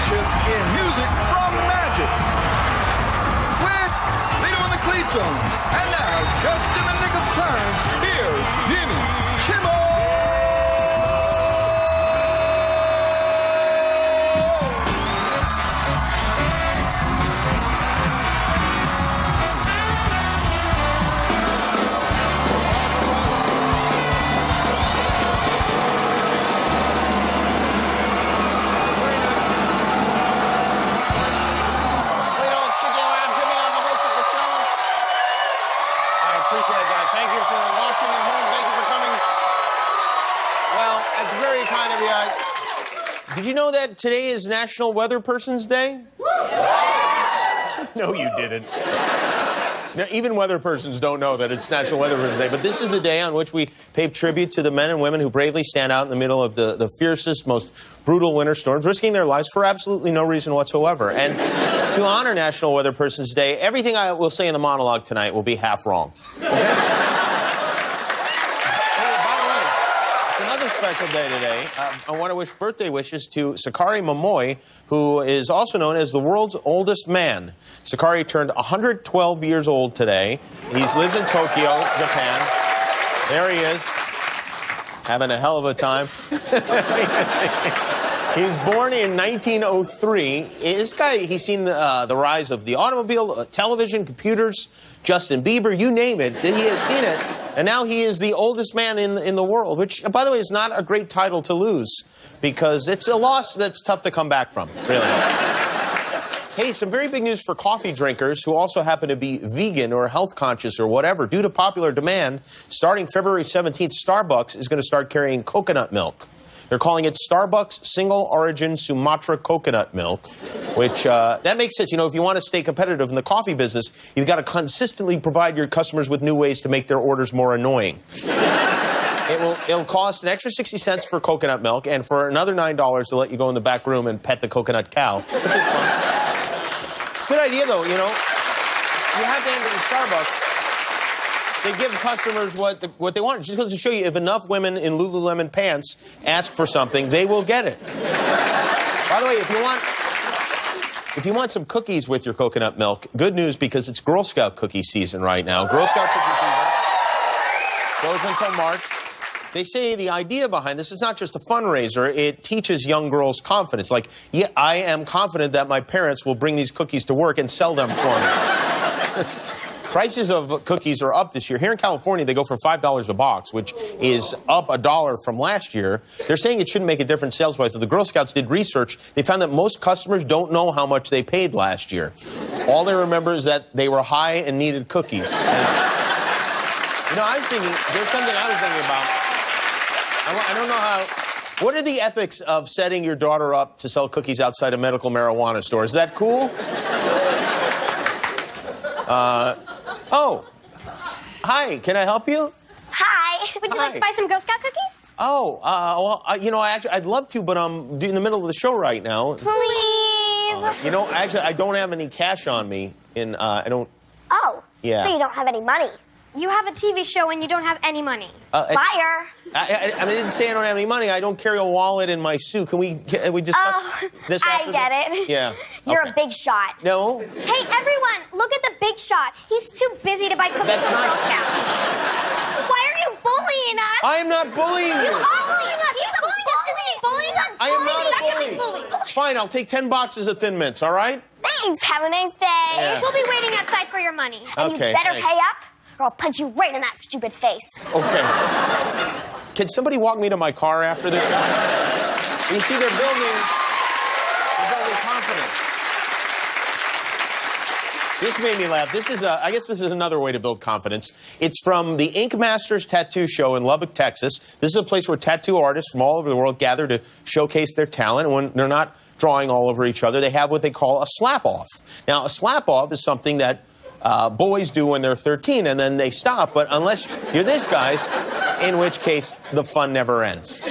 tradition in music from Magic. With Lito and the Cleat Zone. And now, just in the nick of time, here's Jimmy Kimmel. Did you know that today is National Weather Person's Day? No, you didn't. Now, even weather persons don't know that it's National Weather Person's Day, but this is the day on which we pay tribute to the men and women who bravely stand out in the middle of the fiercest, most brutal winter storms, risking their lives for absolutely no reason whatsoever. And to honor National Weather Person's Day, everything I will say in the monologue tonight will be half wrong. Special day today. I want to wish birthday wishes to Sakari Momoy, who is also known as the world's oldest man. Sakari turned 112 years old today. He lives in Tokyo, Japan. There he is, having a hell of a time. He's born in 1903. This guy, he's seen the rise of the automobile, television, computers, Justin Bieber, you name it. He has seen it. And now he is the oldest man in the world, which, by the way, is not a great title to lose, because it's a loss that's tough to come back from, really. Hey, some very big news for coffee drinkers who also happen to be vegan or health conscious or whatever. Due to popular demand, starting February 17th, Starbucks is going to start carrying coconut milk. They're calling it Starbucks Single Origin Sumatra Coconut Milk, which, that makes sense. You know, if you want to stay competitive in the coffee business, you've got to consistently provide your customers with new ways to make their orders more annoying. It'll cost an extra 60 cents for coconut milk and for another $9 to let you go in the back room and pet the coconut cow. Which is fun. It's a good idea, though, you know. You have to enter the Starbucks. They give customers what they want. It just goes to show you, if enough women in Lululemon pants ask for something, they will get it. By the way, if you want some cookies with your coconut milk, good news, because it's Girl Scout cookie season right now. Girl Scout cookie season goes until March. They say the idea behind this is not just a fundraiser. It teaches young girls confidence. Like, yeah, I am confident that my parents will bring these cookies to work and sell them for me. Prices of cookies are up this year. Here in California, they go for $5 a box, which is up $1 from last year. They're saying it shouldn't make a difference sales-wise. So the Girl Scouts did research. They found that most customers don't know how much they paid last year. All they remember is that they were high and needed cookies. And, you know, I was thinking, there's something I was thinking about. I don't know how... What are the ethics of setting your daughter up to sell cookies outside a medical marijuana store? Is that cool? Oh. Hi, can I help you? Hi. Would you like to buy some Girl Scout cookies? Oh, well, you know, I'd love to, but I'm in the middle of the show right now. Please. You know, actually, I don't have any cash on me, and I don't... Oh. Yeah. So you don't have any money. You have a TV show and you don't have any money. Liar. I didn't say I don't have any money. I don't carry a wallet in my suit. Can we discuss this after I get it. Yeah. You're okay. a big shot. No. Hey, everyone, look at the big shot. He's too busy to buy cookies That's for not... Girl Scouts. Why are you bullying us? I am not bullying you. You are bullying us. He's a bullying us. I am not a bully. Fine, I'll take 10 boxes of Thin Mints, all right? Thanks. Have a nice day. Yeah. We'll be waiting outside for your money. And Okay, you better thanks. pay up, or I'll punch you right in that stupid face. Okay. Can somebody walk me to my car after this? You see, they're building confidence. This made me laugh. I guess this is another way to build confidence. It's from the Ink Masters Tattoo Show in Lubbock, Texas. This is a place where tattoo artists from all over the world gather to showcase their talent. And when they're not drawing all over each other, they have what they call a slap-off. Now, a slap-off is something that boys do when they're 13, and then they stop. But unless you're this guys, in which case the fun never ends.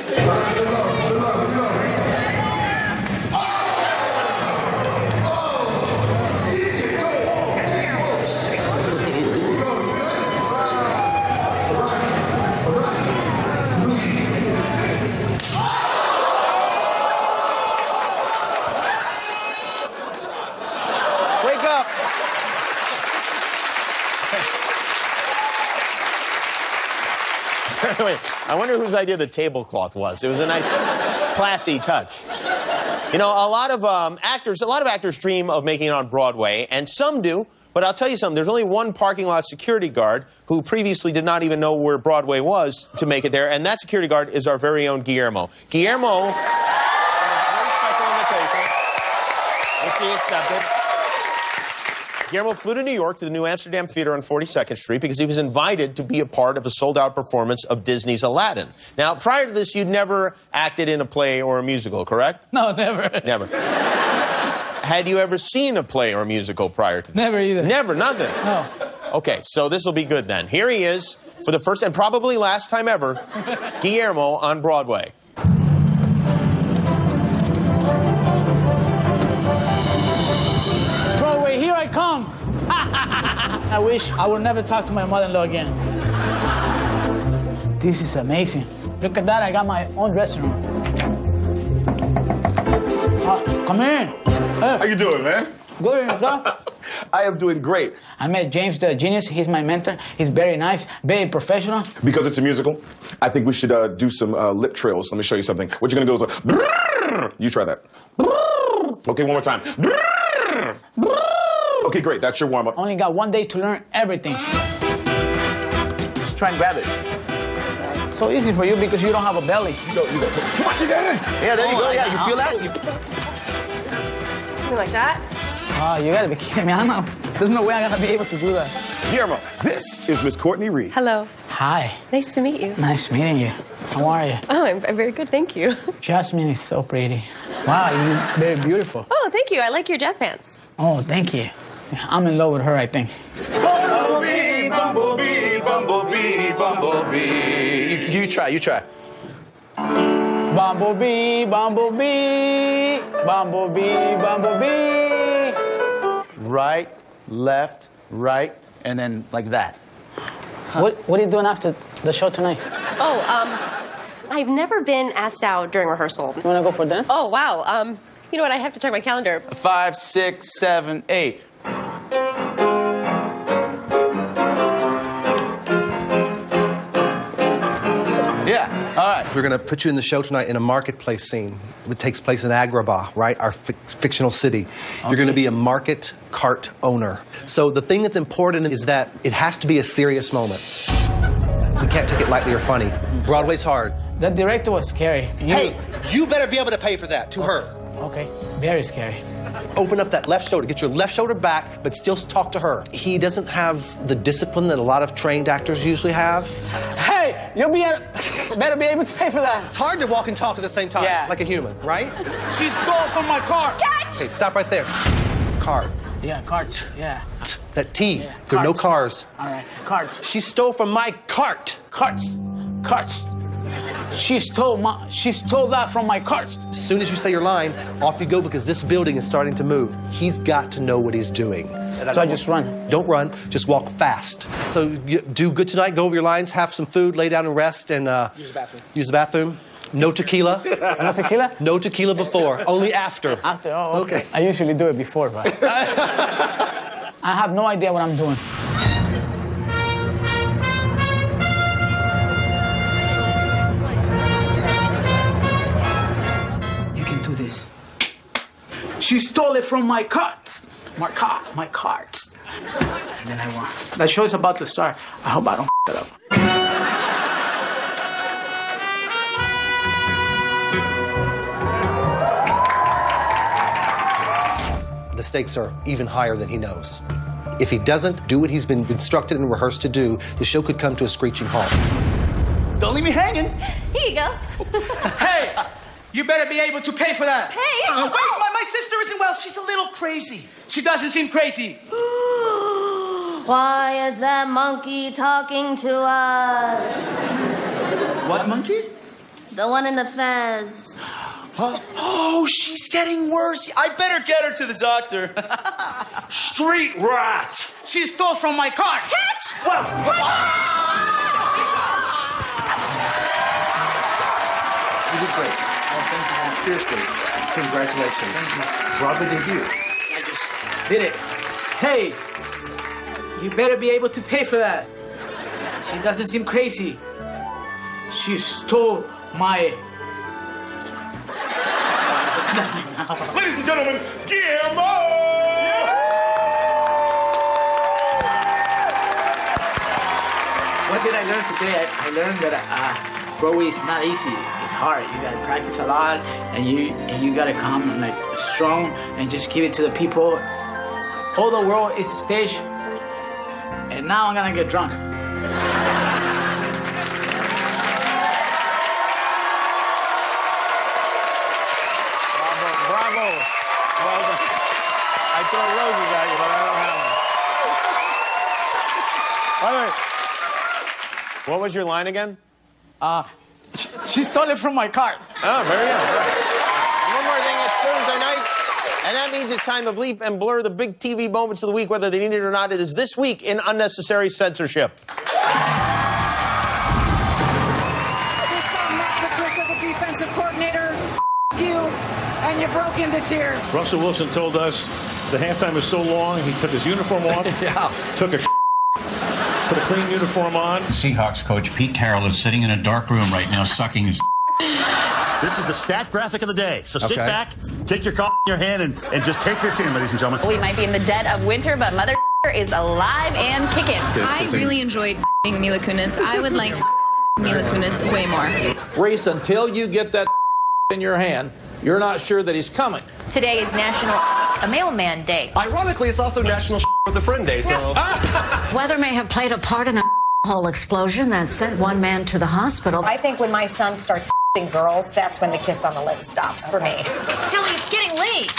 Wait, I wonder whose idea the tablecloth was. It was a nice, classy touch. You know, a lot of actors dream of making it on Broadway, and some do. But I'll tell you something, there's only one parking lot security guard who previously did not even know where Broadway was to make it there, and that security guard is our very own Guillermo. Guillermo has a very special invitation, which he accepted. Guillermo flew to New York to the New Amsterdam Theater on 42nd Street because he was invited to be a part of a sold-out performance of Disney's Aladdin. Now, prior to this, you'd never acted in a play or a musical, correct? No, never. Never. Had you ever seen a play or a musical prior to this? Never either. Never, nothing? No. Okay, so this will be good then. Here he is, for the first and probably last time ever, Guillermo on Broadway. Broadway, here I come. I wish I would never talk to my mother-in-law again. This is amazing. Look at that, I got my own dressing room. Come in. How you doing, man? Good, and yourself? I am doing great. I met James the Genius. He's my mentor. He's very nice, very professional. Because it's a musical, I think we should do some lip trills. Let me show you something. What you're gonna do is like, you try that. Okay, one more time. Okay, great. That's your warm-up. Only got 1 day to learn everything. Just try and grab it. So easy for you because you don't have a belly. You go. Come on, you got it. Yeah, there you go. Yeah, you feel that? Something like that? Oh, you gotta be kidding me. There's no way I'm gonna be able to do that. Guillermo, this is Miss Courtney Reed. Hello. Hi. Nice to meet you. Nice meeting you. How are you? Oh, I'm very good, thank you. Jasmine is so pretty. Wow, you're very beautiful. Oh, thank you. I like your jazz pants. Oh, thank you. I'm in love with her, I think. Bumblebee, bumblebee, bumblebee, bumblebee. You try. Bumblebee, bumblebee, bumblebee, bumblebee. Right, left, right, and then like that. What are you doing after the show tonight? Oh, I've never been asked out during rehearsal. You wanna go for dinner? Oh, wow. You know what? I have to check my calendar. 5, 6, 7, 8. Yeah, all right. We're going to put you in the show tonight in a marketplace scene. It takes place in Agrabah, right? Our fictional city. Okay. You're going to be a market cart owner. So the thing that's important is that it has to be a serious moment. We can't take it lightly or funny. Broadway's hard. The director was scary. Hey, you better be able to pay for that, to her. Okay, very scary. Open up that left shoulder, get your left shoulder back, but still talk to her. He doesn't have the discipline that a lot of trained actors usually have. Hey, better be able to pay for that. It's hard to walk and talk at the same time, yeah, like a human, right? She stole from my cart. Catch! Okay, stop right there. Cart. Yeah, carts, yeah. That T. Yeah, There are no carts. cars. All right, carts. She stole from my cart. Carts. She stole that from my carts. As soon as you say your line, off you go because this building is starting to move. He's got to know what he's doing. So I just run. Don't run, just walk fast. So you do good tonight, go over your lines, have some food, lay down and rest, and use the bathroom. Use the bathroom. No tequila. No tequila? No tequila before, only after. After, oh, okay. I usually do it before, but I have no idea what I'm doing. This. She stole it from my cart. My cart. And then I won. That show is about to start. I hope I don't it up. The stakes are even higher than he knows. If he doesn't do what he's been instructed and rehearsed to do, the show could come to a screeching halt. Don't leave me hanging. Here you go. Hey! You better be able to pay for that. Hey! Wait, my sister isn't well. She's a little crazy. She doesn't seem crazy. Why is that monkey talking to us? What monkey? The one in the fez. Oh, she's getting worse. I better get her to the doctor. Street rat! She stole from my cart. Catch! You did great. Seriously, congratulations. Broadway debut. I just did it. Hey, you better be able to pay for that. She doesn't seem crazy. She stole my... Ladies and gentlemen, Kimmel! What did I learn today? I learned that Broadway is not easy. It's hard. You gotta practice a lot, and you gotta come like strong and just give it to the people. All the world is a stage, and now I'm gonna get drunk. Bravo. Well done. I throw roses at you, but I don't have them. All right. What was your line again? She stole it from my car. Oh, very good. One more thing, it's Thursday night, and that means it's time to bleep and blur the big TV moments of the week, whether they need it or not. It is This Week in Unnecessary Censorship. Just saw Matt Patricia, the defensive coordinator, you, and you broke into tears. Russell Wilson told us the halftime was so long, he took his uniform off, took a put a clean uniform on. Seahawks coach Pete Carroll is sitting in a dark room right now, sucking his. This is the stat graphic of the day. So sit back, take your coffee in your hand, and just take this in, ladies and gentlemen. We might be in the dead of winter, but Mother is alive and kicking. I really enjoyed Mila Kunis. I would like to Mila Kunis way more. Reese, until you get that in your hand, you're not sure that he's coming. Today is National a Mailman Day. Ironically, it's also National with a Friend Day, so... Weather may have played a part in a whole explosion that sent one man to the hospital. I think when my son starts girls, that's when the kiss on the lips stops for me. Tilly, it's getting late.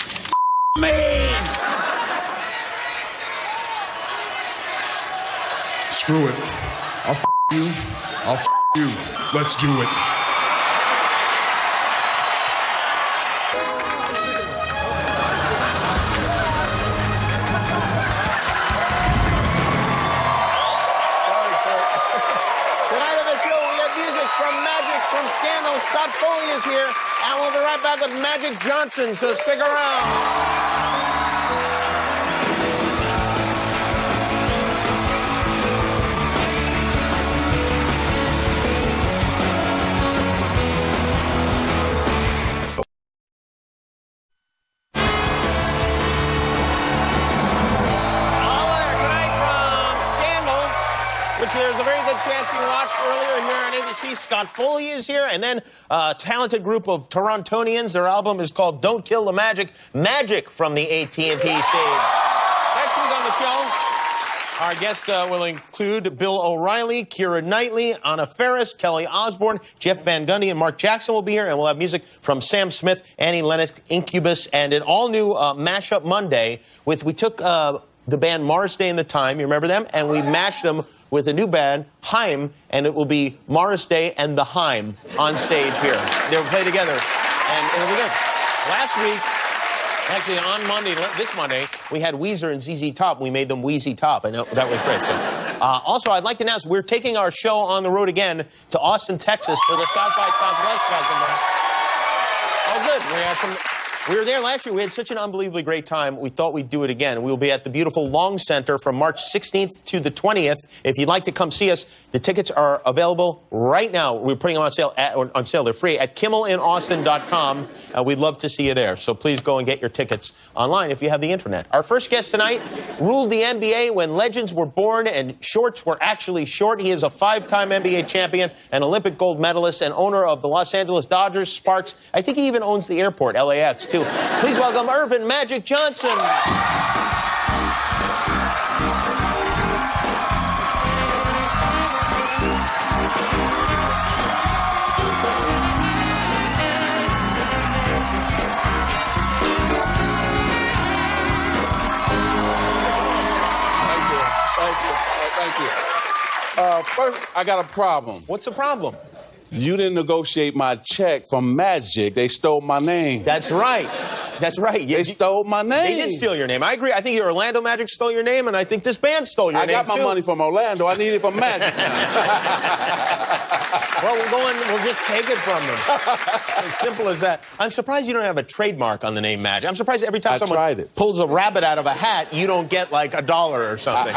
Screw it. I'll you. I'll you. Let's do it. Scott Foley is here, and we'll be right back with Magic Johnson, so stick around. Which there's a very good chance you watched earlier here on ABC. Scott Foley is here, and then a talented group of Torontonians. Their album is called Don't Kill the Magic, Magic from the AT&T stage. Next week on the show, our guests will include Bill O'Reilly, Keira Knightley, Anna Faris, Kelly Osbourne, Jeff Van Gundy, and Mark Jackson will be here, and we'll have music from Sam Smith, Annie Lennox, Incubus, and an all-new Mashup Monday with, we took the band Morris Day and the Time, you remember them? And we mashed them with a new band, Haim, and it will be Morris Day and the Haim on stage here. They'll play together, and it'll be good. Last week, actually on Monday, this Monday, we had Weezer and ZZ Top. We made them Wheezy Top, and that was great. So, also, I'd like to announce we're taking our show on the road again to Austin, Texas for the South by Southwest Festival. Oh, good. We were there last year. We had such an unbelievably great time. We thought we'd do it again. We'll be at the beautiful Long Center from March 16th to the 20th. If you'd like to come see us, the tickets are available right now. We're putting them on sale. They're free at KimmelInAustin.com. We'd love to see you there. So please go and get your tickets online if you have the internet. Our first guest tonight ruled the NBA when legends were born and shorts were actually short. He is a 5-time NBA champion, an Olympic gold medalist, and owner of the Los Angeles Dodgers, Sparks. I think he even owns the airport, LAX, too. Please welcome Irvin Magic Johnson. Thank you. First, I got a problem. What's the problem? You didn't negotiate my check from Magic. They stole my name. That's right. That's right. They stole my name. They did steal your name. I agree. I think your Orlando Magic stole your name, and I think this band stole your name, I got my money from Orlando. I need it from Magic. Well, we'll just take it from them. As simple as that. I'm surprised you don't have a trademark on the name Magic. I'm surprised every time someone pulls a rabbit out of a hat, you don't get like $1 or something.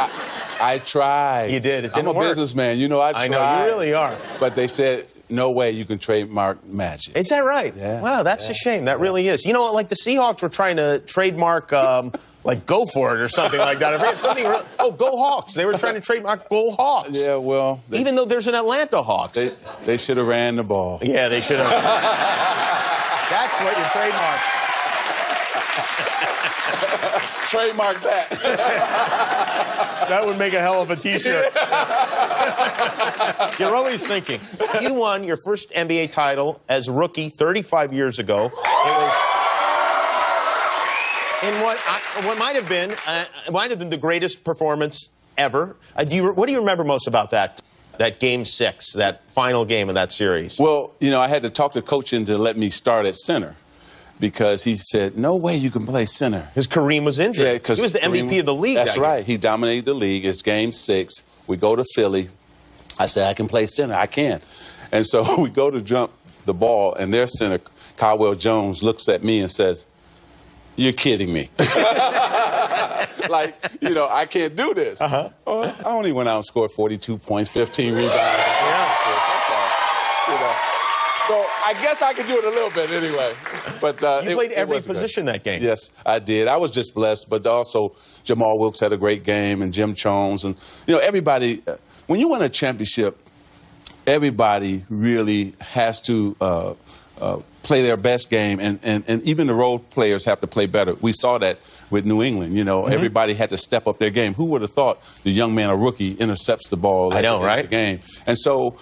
I tried. You did. It didn't I'm a work. businessman. You know, I tried. I know, you really are. But they said, no way you can trademark Magic. Is that right? Yeah. Wow, that's a shame. That really is. You know, like the Seahawks were trying to trademark, like, Go For It or something like that. I forget something. Oh, Go Hawks. They were trying to trademark Go Hawks. Yeah, well. Even though there's an Atlanta Hawks. They should have ran the ball. Yeah, they should have. That's what you trademark. Trademark that. That would make a hell of a T-shirt. You're always thinking. You won your first NBA title as a rookie 35 years ago. It was in what might have been the greatest performance ever. What do you remember most about that Game 6, that final game of that series? Well, you know, I had to talk to coach into let me start at center. Because he said, no way you can play center. Because Kareem was injured. Yeah, because he was the MVP of the league. That's right. He dominated the league. It's Game 6. We go to Philly. I said, I can play center. I can. And so we go to jump the ball, and their center, Caldwell Jones, looks at me and says, you're kidding me. Like, you know, I can't do this. I only went out and scored 42 points, 15 rebounds. Yeah. You know. So I guess I could do it a little bit anyway. But you played every position that game. Yes, I did. I was just blessed. But also Jamal Wilkes had a great game, and Jim Jones, and you know everybody. When you win a championship, everybody really has to play their best game, and even the role players have to play better. We saw that with New England. You know, everybody had to step up their game. Who would have thought the young man, a rookie, intercepts the ball at the game? And so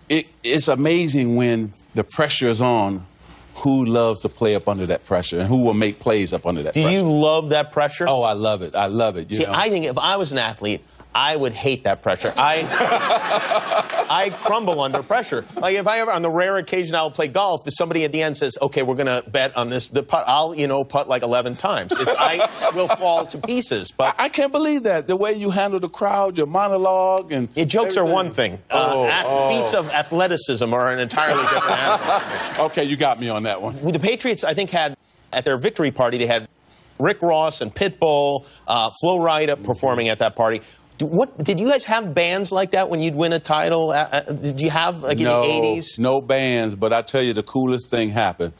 it's amazing when the pressure is on, who loves to play up under that pressure and who will make plays up under that pressure. Do you love that pressure? Oh, I love it. I love it. See, I think if I was an athlete, I would hate that pressure. I crumble under pressure. Like if I ever, on the rare occasion I'll play golf, if somebody at the end says, "Okay, we're going to bet on this," the putt, I'll putt like 11 times. I will fall to pieces. But I can't believe that the way you handle the crowd, your monologue, and jokes are one thing. Feats of athleticism are an entirely different animal. Okay, you got me on that one. The Patriots, I think, had at their victory party they had Rick Ross and Pitbull, Flo Rida performing at that party. Did you guys have bands like that when you'd win a title? Did you have, like, in the 80s? No bands, but I tell you, the coolest thing happened.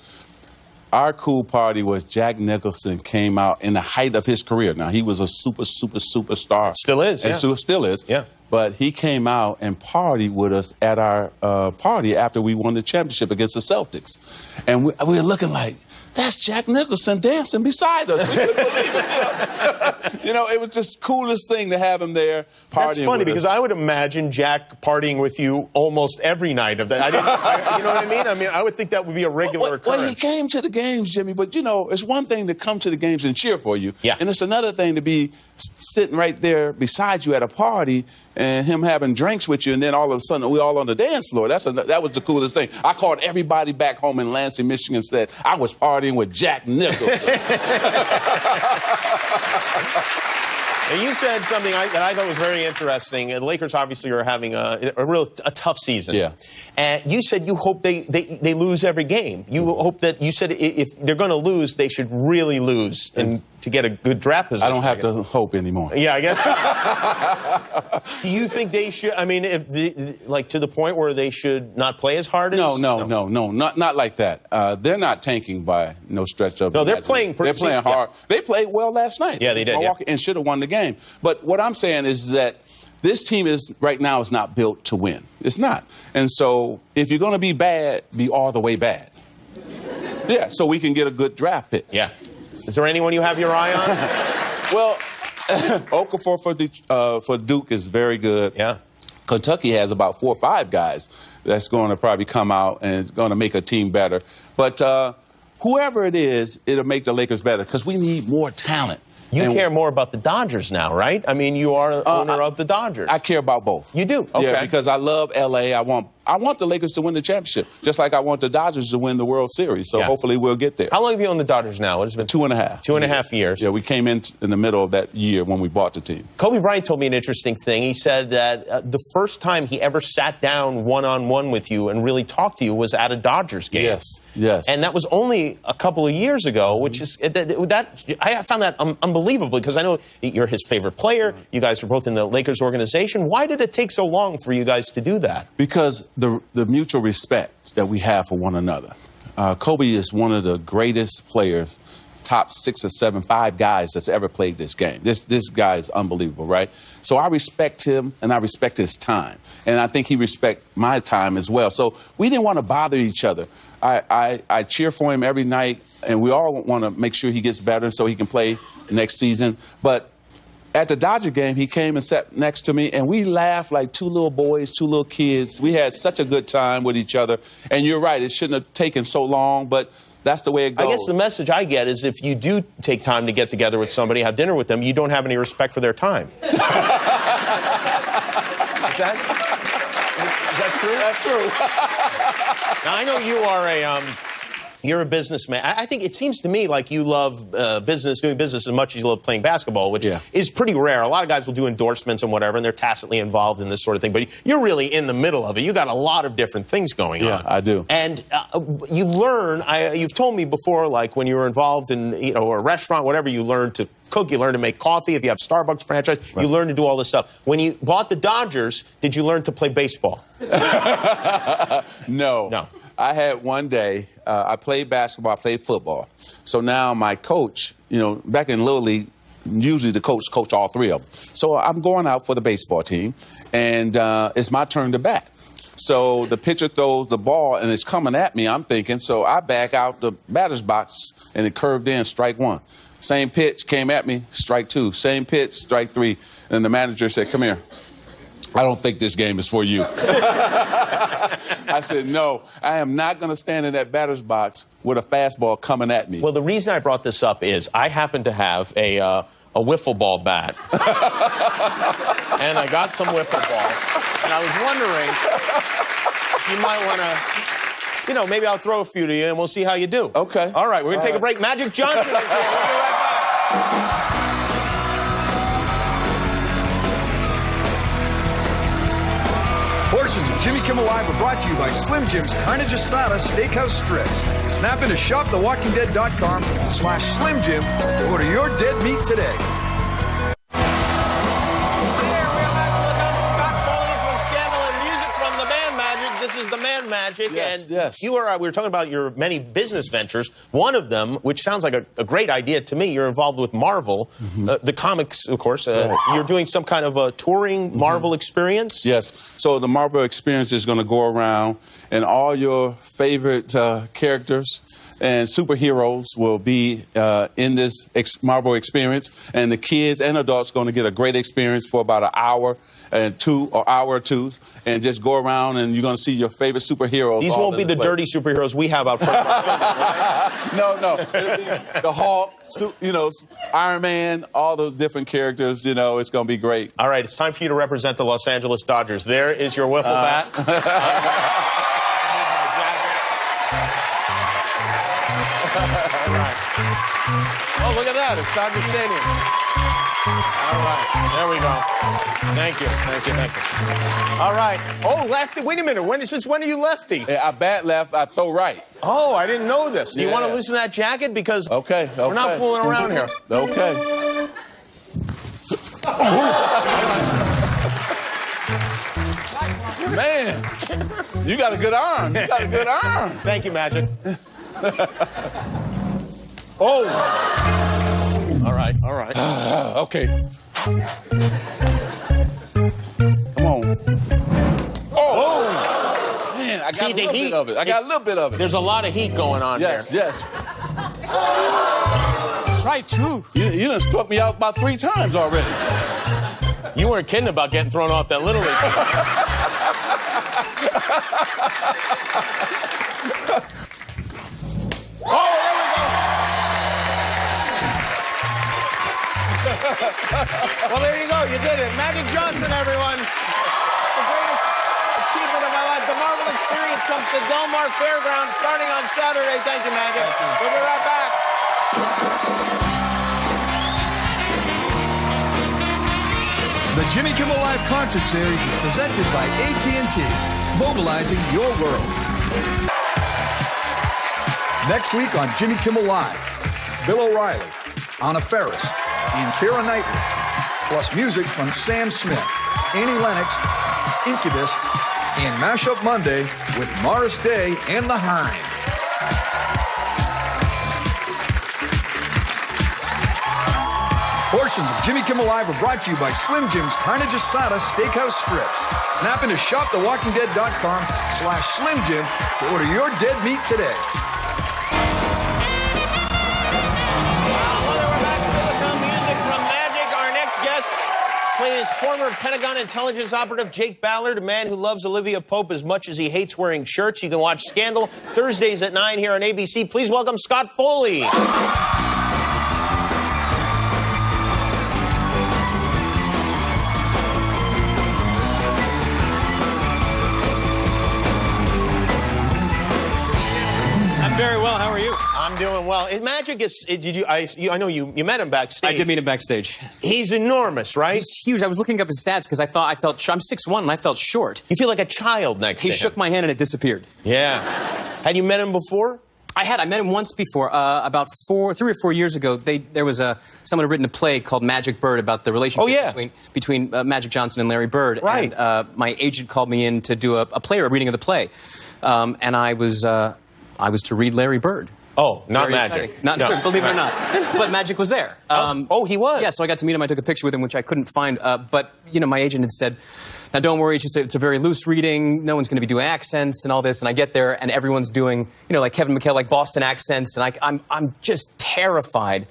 Our cool party was Jack Nicholson came out in the height of his career. Now, he was a superstar. Still is, yeah. Still is. Yeah. But he came out and partied with us at our party after we won the championship against the Celtics. And we were looking like, that's Jack Nicholson dancing beside us. We couldn't believe it. You know, it was just coolest thing to have him there partying. That's funny with because us. I would imagine Jack partying with you almost every night of that. You know what I mean? I mean, I would think that would be a regular occurrence. Well, he came to the games, Jimmy, but you know, it's one thing to come to the games and cheer for you. Yeah. And it's another thing to be sitting right there beside you at a party and him having drinks with you, and then all of a sudden we all on the dance floor. That was the coolest thing. I called everybody back home in Lansing, Michigan, and said I was partying with Jack Nicholson. And you said something that I thought was very interesting. The Lakers obviously are having a tough season. Yeah. And you said you hope they lose every game. You hope that you said if they're going to lose, they should really lose and to get a good draft position. I don't have to hope anymore. Yeah, I guess. Do you think they should? I mean, to the point where they should not play as hard as? No, not like that. They're not tanking by no stretch of. No, they're playing. They're playing hard. Yeah. They played well last night. Yeah, they did. Milwaukee, and should have won the game. But what I'm saying is that this team right now is not built to win. It's not. And so if you're going to be bad, be all the way bad. Yeah, so we can get a good draft pick. Yeah. Is there anyone you have your eye on? Well, Okafor for Duke is very good. Yeah. Kentucky has about 4 or 5 guys that's going to probably come out and going to make a team better. But whoever it is, it'll make the Lakers better because we need more talent. You care more about the Dodgers now, right? I mean, you are owner of the Dodgers. I care about both. You do? Okay. Yeah, because I love L.A. I want the Lakers to win the championship, just like I want the Dodgers to win the World Series. So hopefully we'll get there. How long have you owned the Dodgers now? What has it been? 2.5. 2.5 years. Yeah, we came in the middle of that year when we bought the team. Kobe Bryant told me an interesting thing. He said that the first time he ever sat down one-on-one with you and really talked to you was at a Dodgers game. Yes. Yes. And that was only a couple of years ago, which is, I found that unbelievable because I know you're his favorite player. You guys are both in the Lakers organization. Why did it take so long for you guys to do that? Because the mutual respect that we have for one another. Kobe is one of the greatest players, top 6 or 7, 5 guys that's ever played this game. This guy is unbelievable, right? So I respect him and I respect his time. And I think he respects my time as well. So we didn't want to bother each other. I cheer for him every night, and we all want to make sure he gets better so he can play next season. But at the Dodger game, he came and sat next to me, and we laughed like 2 little boys, 2 little kids. We had such a good time with each other. And you're right, it shouldn't have taken so long, but that's the way it goes. I guess the message I get is if you do take time to get together with somebody, have dinner with them, you don't have any respect for their time. Is that true? That's true. Now, I know you are you're a businessman. I think it seems to me like you love doing business as much as you love playing basketball, which is pretty rare. A lot of guys will do endorsements and whatever, and they're tacitly involved in this sort of thing. But you're really in the middle of it. You got a lot of different things going on. Yeah, I do. And you learn. You've told me before, like when you were involved in a restaurant, whatever, you learn to cook, you learn to make coffee. If you have Starbucks franchise, you learn to do all this stuff. When you bought the Dodgers, did you learn to play baseball? No. I had one day, I played basketball, I played football. So now my coach, back in Little League, usually the coach all 3 of them. So I'm going out for the baseball team, and it's my turn to bat. So the pitcher throws the ball, and it's coming at me, I'm thinking. So I back out the batter's box, and it curved in, strike 1. Same pitch came at me, strike 2. Same pitch, strike 3. And the manager said, "Come here. I don't think this game is for you." I said, "No, I am not going to stand in that batter's box with a fastball coming at me." Well, the reason I brought this up is I happen to have a wiffle ball bat. And I got some wiffle balls. And I was wondering if you might want to, maybe I'll throw a few to you and we'll see how you do. Okay. All right, we're going to take a break. Magic Johnson is here. We'll be right back. Portions of Jimmy Kimmel Live are brought to you by Slim Jim's Carnage Asada Steakhouse Strips. Snap into shopthewalkingdead.com/Slim Jim to order your dead meat today. This is the Man Magic, yes, and yes. we were talking about your many business ventures. One of them, which sounds like a great idea to me, you're involved with Marvel, the comics, of course. You're doing some kind of a touring Marvel experience? Yes. So the Marvel experience is going to go around, and all your favorite characters and superheroes will be in this Marvel experience, and the kids and adults are going to get a great experience for about an hour or two, and just go around and you're going to see your favorite superheroes. These won't be the dirty superheroes we have out front. No. It'll be the Hulk, Iron Man, all those different characters. It's going to be great. All right, it's time for you to represent the Los Angeles Dodgers. There is your wiffle bat. Oh, look at that. It's Dodger Stadium. All right. There we go. Thank you. All right. Oh, lefty. Wait a minute. Since when are you lefty? I bat left, I throw right. Oh, I didn't know this. Do you want to loosen that jacket? Because okay. We're not fooling around here. Okay. Man, you got a good arm. Thank you, Magic. Oh. All right. Okay. Come on. Oh. Man, I got a little bit of it. A little bit of it. There's a lot of heat going on Yes. Try 2. You done struck me out about 3 times already. You weren't kidding about getting thrown off that Little League. Oh, there we go. Well, there you go. You did it. Magic Johnson, everyone. The greatest achievement of my life. The Marvel Experience comes to Del Mar Fairgrounds starting on Saturday. Thank you, Magic. We'll be right back. The Jimmy Kimmel Live concert series is presented by AT&T, mobilizing your world. Next week on Jimmy Kimmel Live, Bill O'Reilly, Anna Faris, and Keira Knightley. Plus music from Sam Smith, Annie Lennox, Incubus, and Mashup Monday with Morris Day and The Hind. Portions of Jimmy Kimmel Live are brought to you by Slim Jim's Carne Asada Steakhouse Strips. Snap into shopthewalkingdead.com/Slim Jim to order your dead meat today. Plays former Pentagon intelligence operative Jake Ballard, a man who loves Olivia Pope as much as he hates wearing shirts. You can watch Scandal Thursdays at 9 here on ABC. Please welcome Scott Foley. Very well. How are you? I'm doing well. Magic is. Did you? I know you met him backstage. I did meet him backstage. He's enormous, right? He's huge. I was looking up his stats because I felt. I'm 6'1" and I felt short. You feel like a child next to him. He shook my hand and it disappeared. Yeah. Had you met him before? I met him once before. About 3 or 4 years ago. There was someone had written a play called Magic Bird about the relationship between Magic Johnson and Larry Bird. Right. And my agent called me in to do a reading of the play, and I was to read Larry Bird. Oh, not Very Magic. Exciting. Not, believe it or not. But Magic was there. He was? Yeah, so I got to meet him. I took a picture with him, which I couldn't find. But, my agent had said, now don't worry, it's a very loose reading. No one's going to be doing accents and all this. And I get there, and everyone's doing, like Kevin McHale, like Boston accents. And I'm just terrified.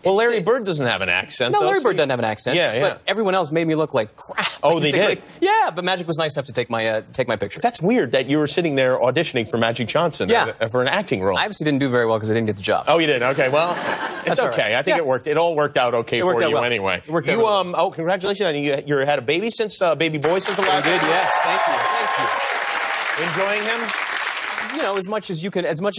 Well, Larry Bird doesn't have an accent. No, though, Larry Bird doesn't have an accent. Yeah. But everyone else made me look like crap. Oh, they did? Yeah, but Magic was nice enough to take my picture. That's weird that you were sitting there auditioning for Magic Johnson for an acting role. I obviously didn't do very well because I didn't get the job. Oh, you didn't? Okay, well, it's okay. Right. I think it worked. It all worked out okay for you anyway. It worked out well. Congratulations. You had a baby since, baby boy since the last I did, yes. Thank you. Enjoying him? As much as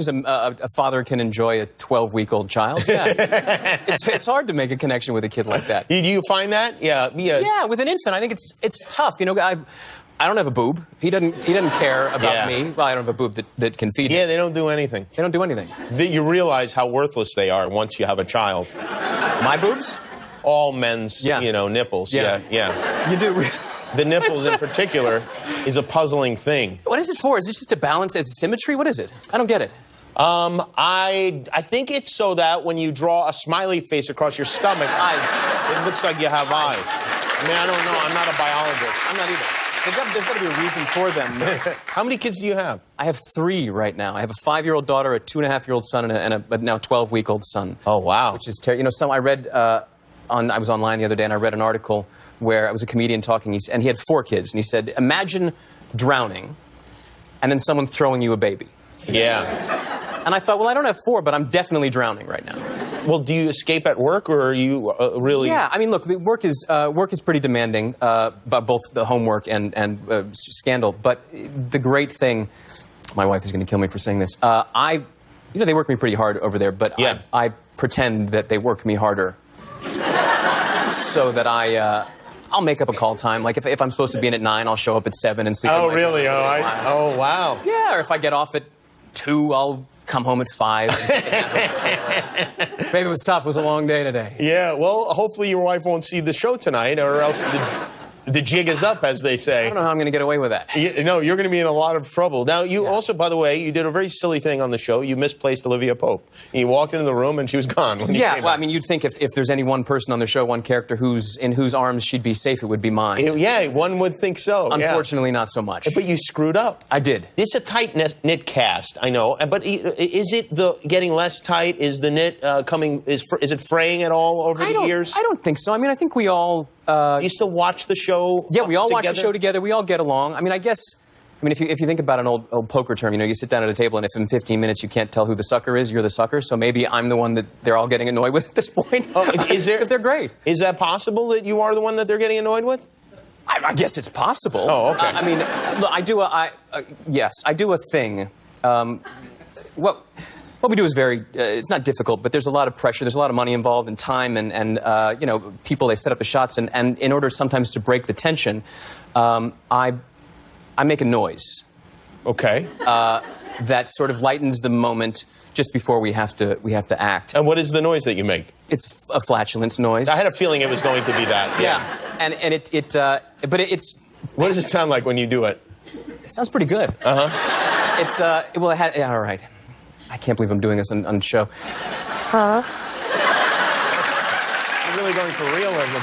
a father can enjoy a 12-week-old child. Yeah. it's hard to make a connection with a kid like that. Do you find that? Yeah. Yeah, with an infant, I think it's tough. I don't have a boob. He doesn't care about me. Well, I don't have a boob that can feed him. Yeah, they don't do anything. They don't do anything. You realize how worthless they are once you have a child. My boobs? All men's, nipples. Yeah. You do. The nipples in particular is a puzzling thing. What is it for? Is it just to balance its symmetry? What is it? I don't get it. I think it's so that when you draw a smiley face across your stomach, it looks like you have eyes. I mean, I don't know. I'm not a biologist. I'm not either. There's got to be a reason for them. How many kids do you have? I have 3 right now. I have a 5-year-old daughter, a 2.5-year-old son, and a now 12-week-old son. Oh, wow. Which is terrible. I read, I was online the other day, and I read an article where it was a comedian talking, and he had 4 kids, and he said, imagine drowning and then someone throwing you a baby. Yeah. And I thought, well, I don't have 4, but I'm definitely drowning right now. Well, do you escape at work, or are you really... Yeah, I mean, look, the work is pretty demanding, both the homework and Scandal, but the great thing, my wife is going to kill me for saying this, they work me pretty hard over there, but I pretend that they work me harder so that I'll make up a call time. Like if I'm supposed to be in at 9, I'll show up at 7 and sleep. Oh, really? Oh, wow. Yeah, or if I get off at 2, I'll come home at 5. Maybe it was tough. It was a long day today. Yeah, well, hopefully your wife won't see the show tonight, or else the jig is up, as they say. I don't know how I'm going to get away with that. No, you're going to be in a lot of trouble. Now, you also, by the way, you did a very silly thing on the show. You misplaced Olivia Pope. You walked into the room and she was gone. I mean, you'd think if there's any one person on the show, one character in whose arms she'd be safe, it would be mine. Yeah, one would think so. Unfortunately, not so much. But you screwed up. I did. It's a tight-knit cast, I know. But is it getting less tight? Is the knit is it fraying at all over the years? I don't think so. I mean, I think we all... you still watch the show? Yeah, we all watch the show together. We all get along. I mean, if you think about an old poker term, you sit down at a table, and if in 15 minutes you can't tell who the sucker is, you're the sucker. So maybe I'm the one that they're all getting annoyed with at this point. Because they're great. Is that possible that you are the one that they're getting annoyed with? I guess it's possible. Oh, okay. I mean, look, I do a thing. What we do is it's not difficult, but there's a lot of pressure. There's a lot of money involved and time and people, they set up the shots. And in order sometimes to break the tension, I make a noise. Okay. That sort of lightens the moment just before we have to act. And what is the noise that you make? It's a flatulence noise. I had a feeling it was going to be that. Yeah. And but it's. What does it sound like when you do it? It sounds pretty good. It's well, yeah, all right. I can't believe I'm doing this on the show. You're really going for realism.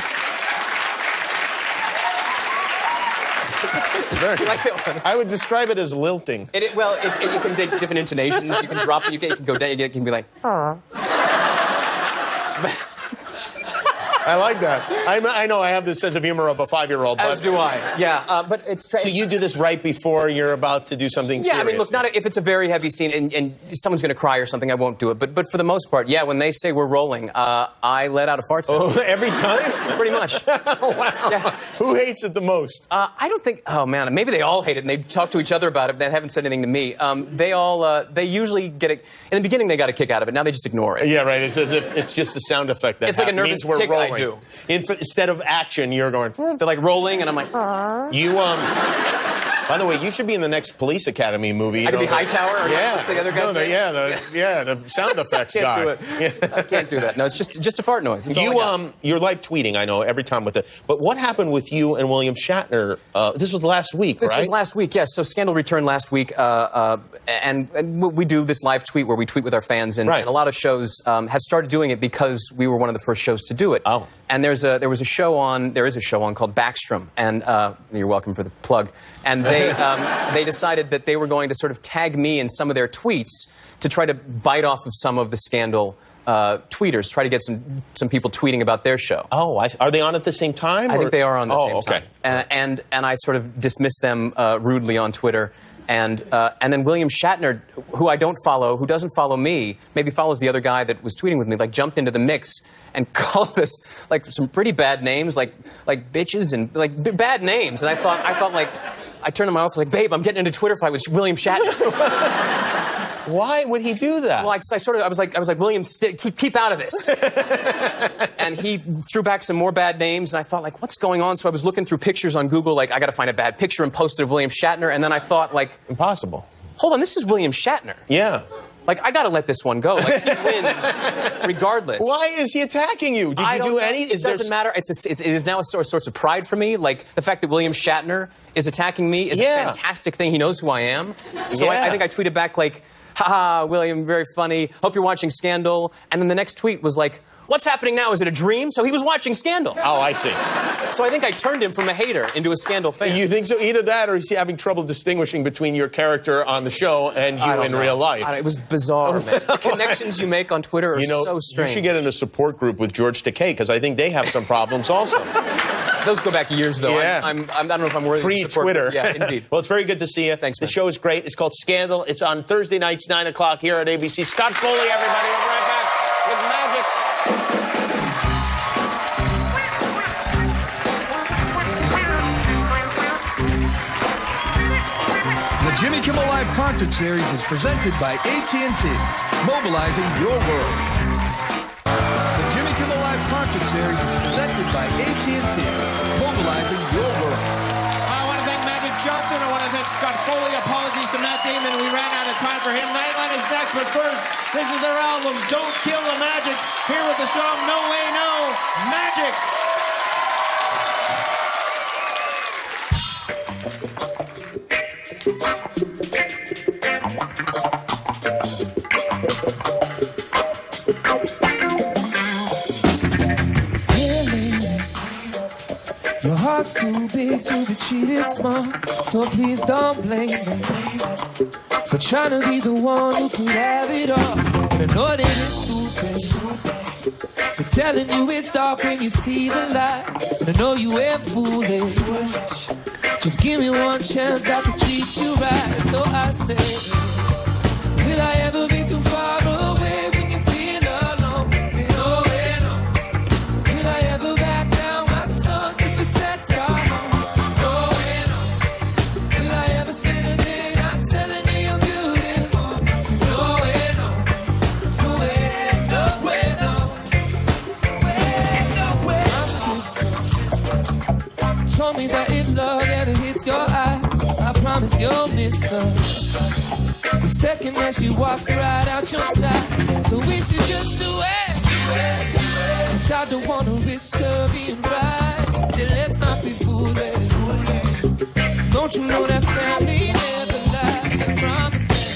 You like that one? I would describe it as lilting. It can take different intonations. You can drop it. You can go down. You can be like. I like that. I know I have this sense of humor of a 5-year-old. As do I. Yeah, but it's. So you do this right before you're about to do something serious? Yeah, I mean, look, if it's a very heavy scene and someone's going to cry or something, I won't do it. But for the most part, yeah, when they say we're rolling, I let out a fart sound. Oh, every time? Pretty much. Wow. Yeah. Who hates it the most? I don't think. Oh man, maybe they all hate it and they talk to each other about it. They haven't said anything to me. They usually get it. In the beginning, they got a kick out of it. Now they just ignore it. Yeah, right. It's as if it's just a sound effect. It's like a nervous we're tick rolling. I do. Instead of action, you're going. They're like rolling, and I'm like. You By the way, you should be in the next Police Academy movie. I could be Hightower. Or yeah, the other guys. The sound effects I can't guy. do it. Yeah. I can't do that. No, it's just a fart noise. You're live tweeting. I know every time with it. But what happened with you and William Shatner? This was last week, right? This was last week. Yes. So Scandal returned last week, and we do this live tweet where we tweet with our fans, and a lot of shows have started doing it because we were one of the first shows to do it. Oh. And there is a show on called Backstrom, and you're welcome for the plug. And they decided that they were going to sort of tag me in some of their tweets to try to bite off of some of the Scandal tweeters, try to get some people tweeting about their show. Oh, are they on at the same time? I think they are on the same time. And I sort of dismissed them rudely on Twitter. And then William Shatner, who I don't follow, who doesn't follow me, maybe follows the other guy that was tweeting with me, like jumped into the mix and called us like some pretty bad names, like bitches and like bad names. And I thought like, I turned to my office like, babe, I'm getting into a Twitter fight with William Shatner. Why would he do that? Well, I was like, William, keep out of this. And he threw back some more bad names, and I thought, like, what's going on? So I was looking through pictures on Google, like, I got to find a bad picture and post it of William Shatner, and then I thought, like, impossible. Hold on, this is William Shatner. Yeah. Like, I got to let this one go. Like, he wins regardless. Why is he attacking you? Did you do any? It doesn't matter. It is now a source of pride for me. Like, the fact that William Shatner is attacking me is a fantastic thing. He knows who I am. So I think I tweeted back, like, haha, William, very funny. Hope you're watching Scandal. And then the next tweet was like, what's happening now? Is it a dream? So he was watching Scandal. Oh, I see. So I think I turned him from a hater into a Scandal fan. You think so? Either that, or is he having trouble distinguishing between your character on the show and you in real life? It was bizarre, man. The connections you make on Twitter are so strange. You should get in a support group with George Takei, because I think they have some problems also. Those go back years, though. Yeah. I don't know if I'm worthy of support. Pre-Twitter. Yeah, indeed. Well, it's very good to see you. Thanks, man. The show is great. It's called Scandal. It's on Thursday nights, 9 o'clock here at ABC. Scott Foley, everybody. We'll be right back with Magic. The Jimmy Kimmel Live Concert Series is presented by AT&T, mobilizing your world. The Jimmy Kimmel Live Concert Series is presented by AT&T, mobilizing your world. I want to thank Magic Johnson. I want to thank Scott Foley. Apologies to Matt Damon. We ran out of time for him. Nightline is next, but first, this is their album, Don't Kill the Magic. Here with the song No Way No, Magic. Your heart's too big to be treated small, so please don't blame me for trying to be the one who could have it all. And I know that it's stupid, so telling you it's dark when you see the light. And I know you ain't foolish, just give me one chance, I can treat you right. So I say, will I ever be too far away when you feel alone? Say no way, no. Will I ever back down my son to protect our home? No way, no. Will I ever spend a day not telling you you're beautiful? Say no way, no. No way, no way, no. No way, no way. My sister told me that if love ever hits your eyes, I promise promise you'll miss her the second that she walks right out your side. So we should just do it. 'Cause I don't wanna risk her being right. Say let's not be foolish. Don't you know that family never lies? I promise that.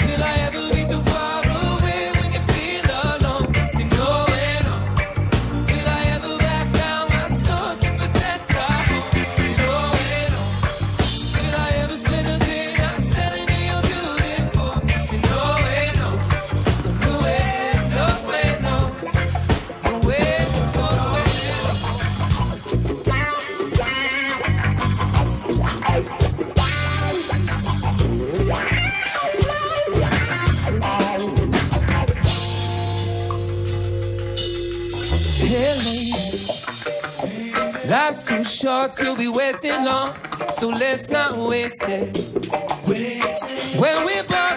Will I ever be too far away when you feel alone? Say no and no. Will I ever back down my soul to protect our home? No and no. Will I ever spend a day not telling you you're beautiful? Say no and no. No and no and no. No and no and no. Life's too short to be waiting long, so let's not waste it. When we're born